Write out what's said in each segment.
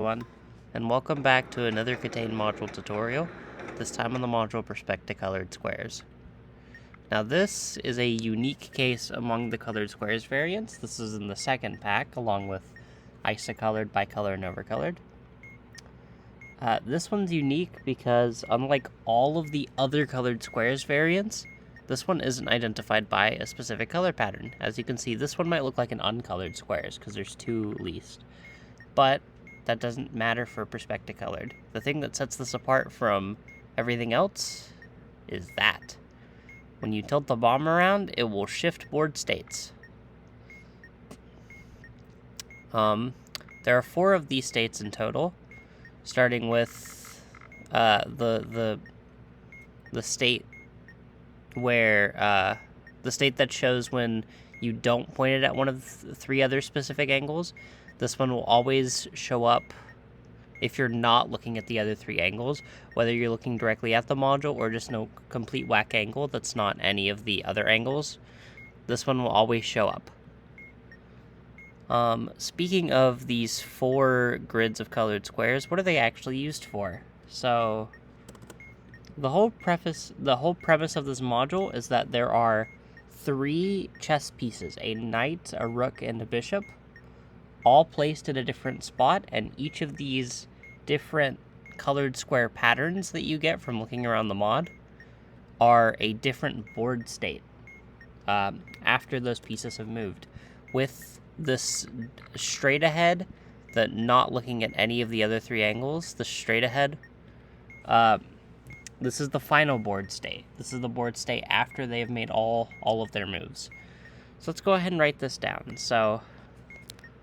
Everyone, and welcome back to another KTaNE module tutorial, this time on the module Perspecticolored Squares. Now this is a unique case among the colored squares variants. This is in the second pack, along with isocolored, bicolor, and overcolored. This one's unique because, unlike all of the other colored squares variants, this one isn't identified by a specific color pattern. As you can see, this one might look like an uncolored squares, because there's two least. But that doesn't matter for Perspecticolored. The thing that sets this apart from everything else is that when you tilt the bomb around, it will shift board states. There are 4 of these states in total, starting with the state where the state that shows when you don't point it at one of the 3 other specific angles. This one will always show up if you're not looking at the other 3 angles, whether you're looking directly at the module or just no complete whack angle that's not any of the other angles. This one will always show up. Speaking of these 4 grids of colored squares, what are they actually used for? So, the whole premise of this module is that there are 3 chess pieces, a knight, a rook, and a bishop, all placed in a different spot, and each of these different colored square patterns that you get from looking around the mod are a different board state after those pieces have moved. With this straight ahead, that not looking at any of the other 3 angles, the straight ahead, this is the final board state. This is the board state after they have made all of their moves. So let's go ahead and write this down. So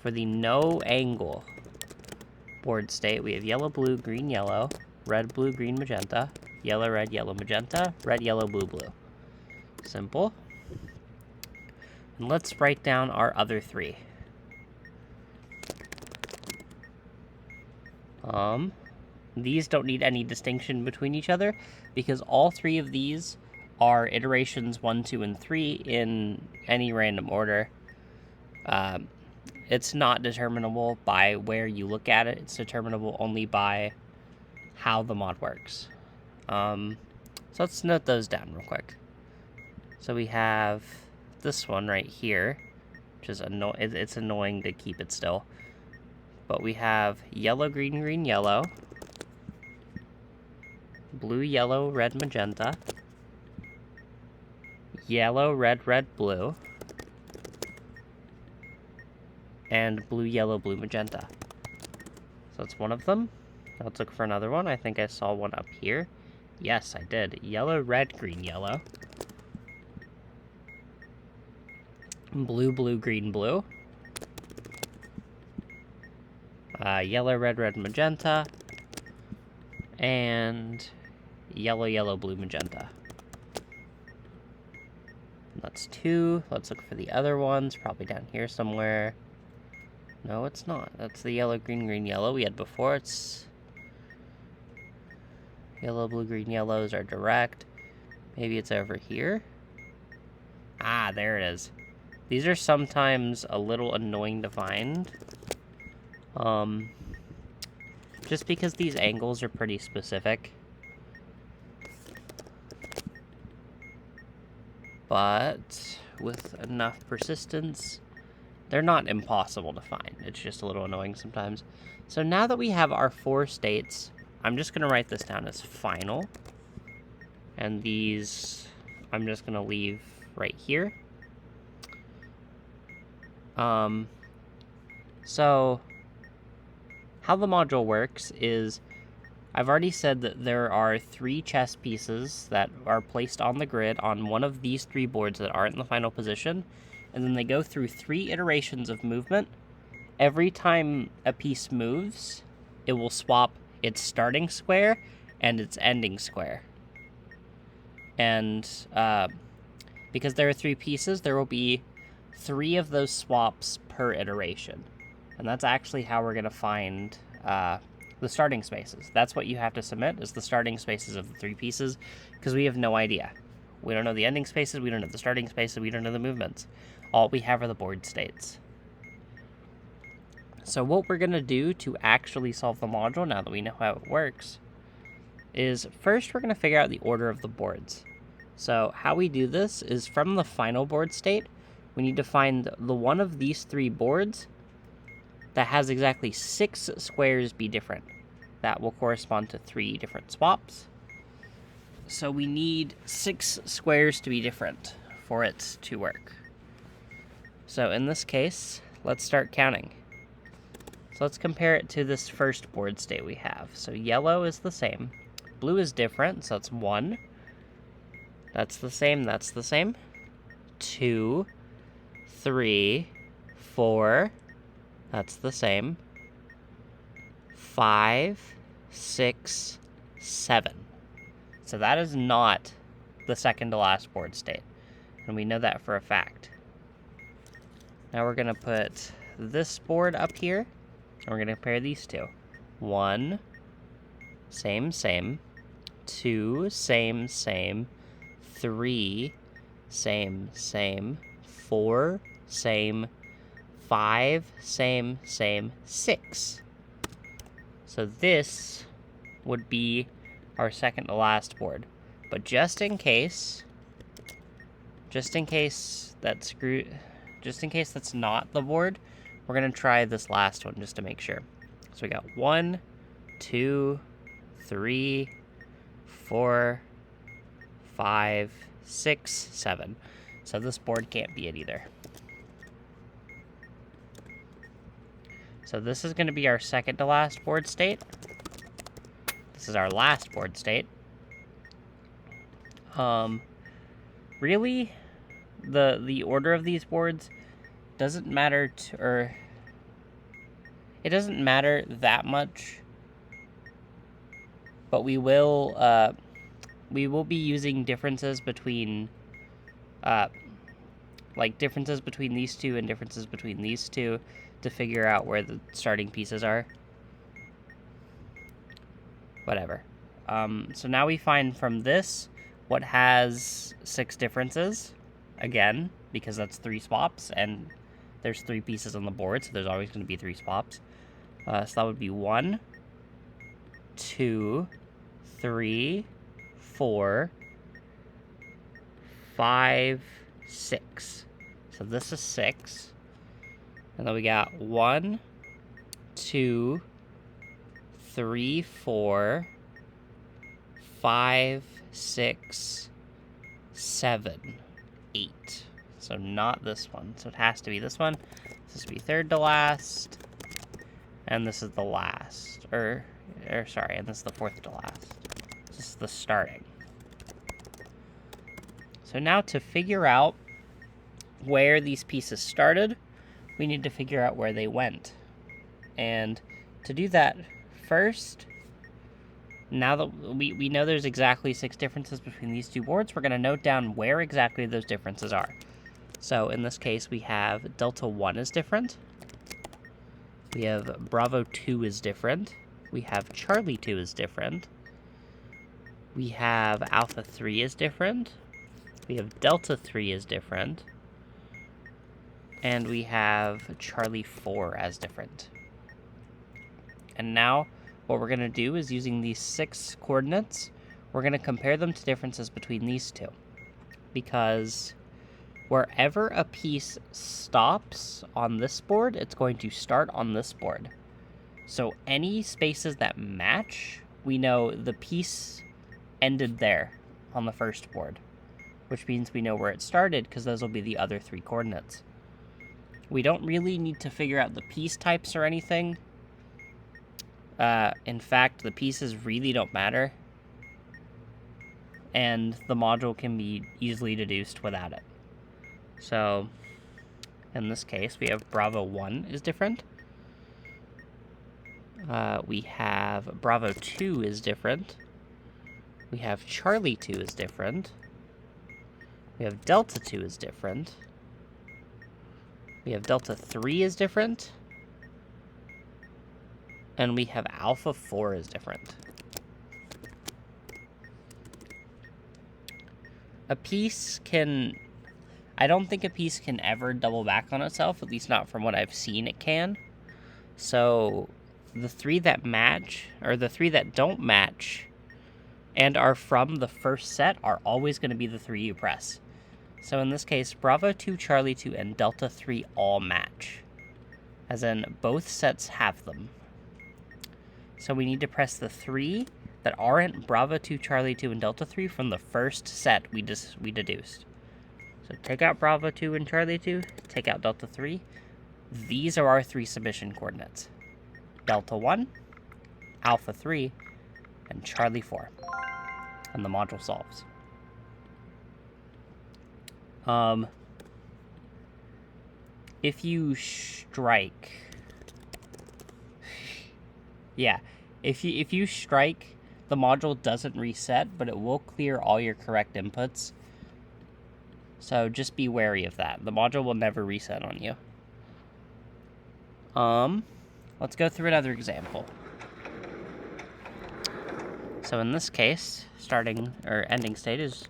for the no angle board state, we have yellow, blue, green, yellow, red, blue, green, magenta, yellow, red, yellow, magenta, red, yellow, blue, blue. Simple. And let's write down our other 3. These don't need any distinction between each other because all 3 of these are iterations 1, 2, and 3 in any random order. It's not determinable by where you look at it. It's determinable only by how the mod works. So let's note those down real quick. So we have this one right here, which is it's annoying to keep it still. But we have yellow, green, green, yellow, blue, yellow, red, magenta, yellow, red, red, blue, and blue, yellow, blue, magenta. So that's one of them. Now let's look for another one. I think I saw one up here. Yes, I did. Yellow, red, green, yellow. Blue, blue, green, blue. Yellow, red, red, magenta. And yellow, yellow, blue, magenta. That's 2. Let's look for the other ones. Probably down here somewhere. No, it's not. That's the yellow, green, green, yellow we had before. It's yellow, blue, green, yellows are direct. Maybe it's over here. Ah, there it is. These are sometimes a little annoying to find. Just because these angles are pretty specific. But with enough persistence, they're not impossible to find. It's just a little annoying sometimes. So now that we have our 4 states, I'm just going to write this down as final. And these, I'm just going to leave right here. So how the module works is, I've already said that there are 3 chess pieces that are placed on the grid on one of these 3 boards that aren't in the final position, and then they go through 3 iterations of movement. Every time a piece moves, it will swap its starting square and its ending square. And because there are 3 pieces, there will be 3 of those swaps per iteration. And that's actually how we're going to find the starting spaces. That's what you have to submit, is the starting spaces of the 3 pieces, because we have no idea. We don't know the ending spaces, we don't know the starting spaces, we don't know the movements. All we have are the board states. So what we're going to do to actually solve the module, now that we know how it works, is first we're going to figure out the order of the boards. So how we do this is from the final board state, we need to find the one of these 3 boards that has exactly 6 squares be different. That will correspond to 3 different swaps. So we need 6 squares to be different for it to work. So in this case, let's start counting. So let's compare it to this first board state we have. So yellow is the same. Blue is different, so it's 1. That's the same, that's the same. 2, 3, 4. That's the same. 5, 6, 7. So that is not the second to last board state. And we know that for a fact. Now we're going to put this board up here. And we're going to compare these two. 1, same, same. 2, same, same. 3, same, same. 4, same. 5, same, same. 6. So this would be our second to last board. But just in case that's not the board, we're going to try this last one just to make sure. So we got 1, 2, 3, 4, 5, 6, 7. So this board can't be it either. So this is going to be our second to last board state. This is our last board state. Really, the order of these boards doesn't matter it doesn't matter that much, but we will be using differences between differences between these two and differences between these two to figure out where the starting pieces are. Whatever. So now we find from this what has 6 differences, again, because that's 3 swaps, and there's 3 pieces on the board, so there's always going to be 3 swaps. So that would be 1, 2, 3, 4, 5, 6. So this is 6. And then we got 1, 2, 3, 4, 5, 6, 7, 8. So not this one. So it has to be this one. This will be third to last. And this is the last. And this is the fourth to last. This is the starting. So now to figure out where these pieces started, we need to figure out where they went. And to do that, first, now that we know there's exactly 6 differences between these 2 boards, we're going to note down where exactly those differences are. So in this case, we have delta 1 is different. We have Bravo 2 is different. We have Charlie 2 is different. We have Alpha 3 is different. We have Delta 3 is different. And we have Charlie 4 as different. And now, what we're going to do is using these 6 coordinates, we're going to compare them to differences between these 2. Because wherever a piece stops on this board, it's going to start on this board. So any spaces that match, we know the piece ended there on the first board, which means we know where it started because those will be the other 3 coordinates. We don't really need to figure out the piece types or anything. In fact, the pieces really don't matter, and the module can be easily deduced without it. So, in this case, we have Bravo 1 is different. We have Bravo 2 is different. We have Charlie 2 is different. We have Delta 2 is different. We have Delta 3 is different. And we have Alpha 4 is different. A piece can... I don't think a piece can ever double back on itself, at least not from what I've seen it can. So the 3 that match, or the 3 that don't match, and are from the first set are always going to be the 3 you press. So in this case, Bravo 2, Charlie 2, and Delta 3 all match. As in, both sets have them. So we need to press the 3 that aren't Bravo 2, Charlie 2, and Delta 3 from the first set we deduced. So take out Bravo 2 and Charlie 2, take out Delta 3. These are our 3 submission coordinates. Delta 1, Alpha 3, and Charlie 4. And the module solves. If you strike... Yeah, if you strike, the module doesn't reset, but it will clear all your correct inputs. So just be wary of that. The module will never reset on you. Let's go through another example. So in this case, ending state is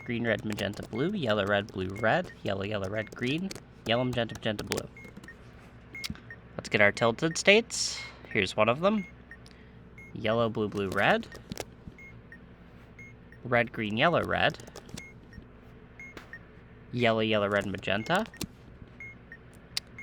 green, red, magenta, blue, yellow, red, blue, red, yellow, yellow, red, green, yellow, magenta, magenta, blue. Let's get our tilted states. Here's one of them. Yellow, blue, blue, red. Red, green, yellow, red. Yellow, yellow, red, magenta.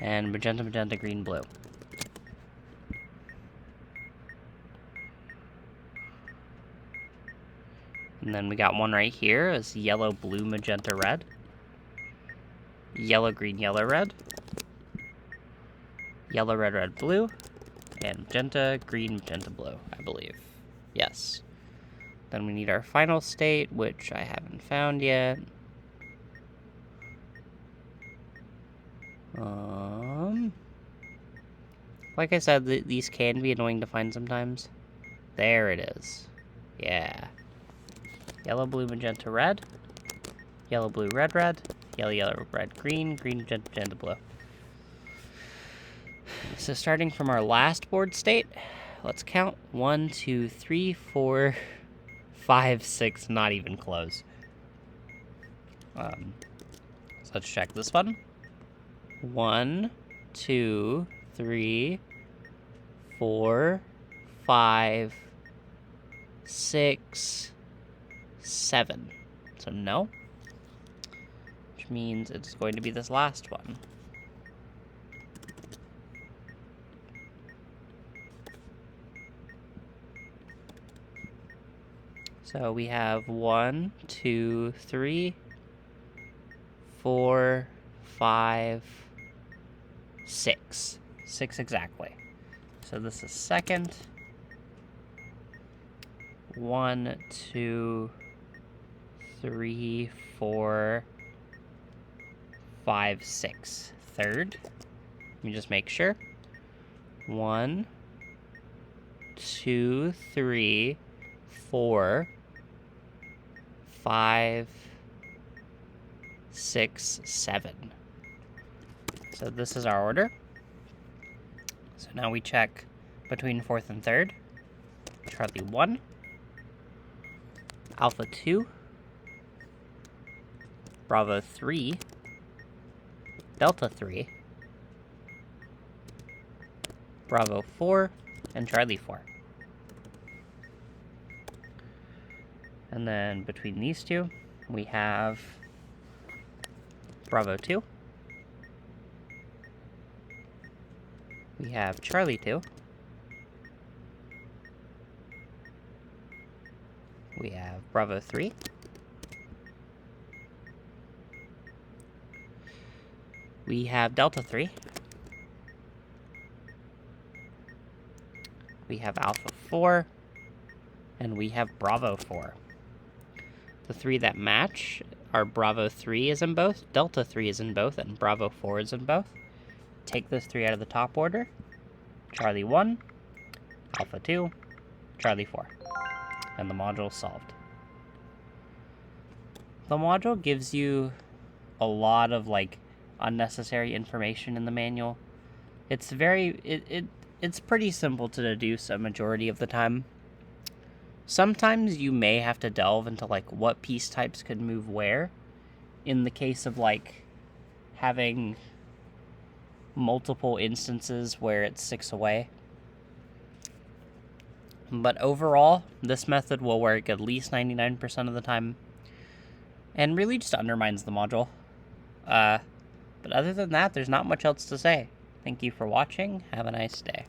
And magenta, magenta, green, blue. And then we got one right here is yellow, blue, magenta, red. Yellow, green, yellow, red. Yellow, red, red, blue. And magenta, green, magenta, blue, I believe. Yes. Then we need our final state, which I haven't found yet. Like I said, these can be annoying to find sometimes. There it is. Yeah. Yellow, blue, magenta, red. Yellow, blue, red, red. Yellow, yellow, red, green. Green, magenta, magenta, blue. So starting from our last board state, let's count 1, 2, 3, 4, 5, 6, not even close. So let's check this one. 1, 2, 3, 4, 5, 6, 7. So no. Which means it's going to be this last one. So we have 1, 2, 3, 4, 5, 6. 6 exactly. So this is second. 1, 2, 3, 4, 5, 6. Third. Let me just make sure. 1, 2, 3, 4, 5, 6, 7. So this is our order. So now we check between fourth and third. Charlie 1, Alpha 2, Bravo 3, Delta 3, Bravo 4, and Charlie 4. And then between these two, we have Bravo 2. We have Charlie 2. We have Bravo 3. We have Delta 3. We have Alpha 4. And we have Bravo 4. The 3 that match are Bravo 3 is in both, Delta 3 is in both, and Bravo 4 is in both. Take those 3 out of the top order. Charlie 1, Alpha 2, Charlie 4. And the module is solved. The module gives you a lot of, unnecessary information in the manual. It's it's pretty simple to deduce a majority of the time. Sometimes you may have to delve into, what piece types could move where. In the case of, having multiple instances where it sticks away. But overall, this method will work at least 99% of the time, and really just undermines the module. But other than that, there's not much else to say. Thank you for watching. Have a nice day.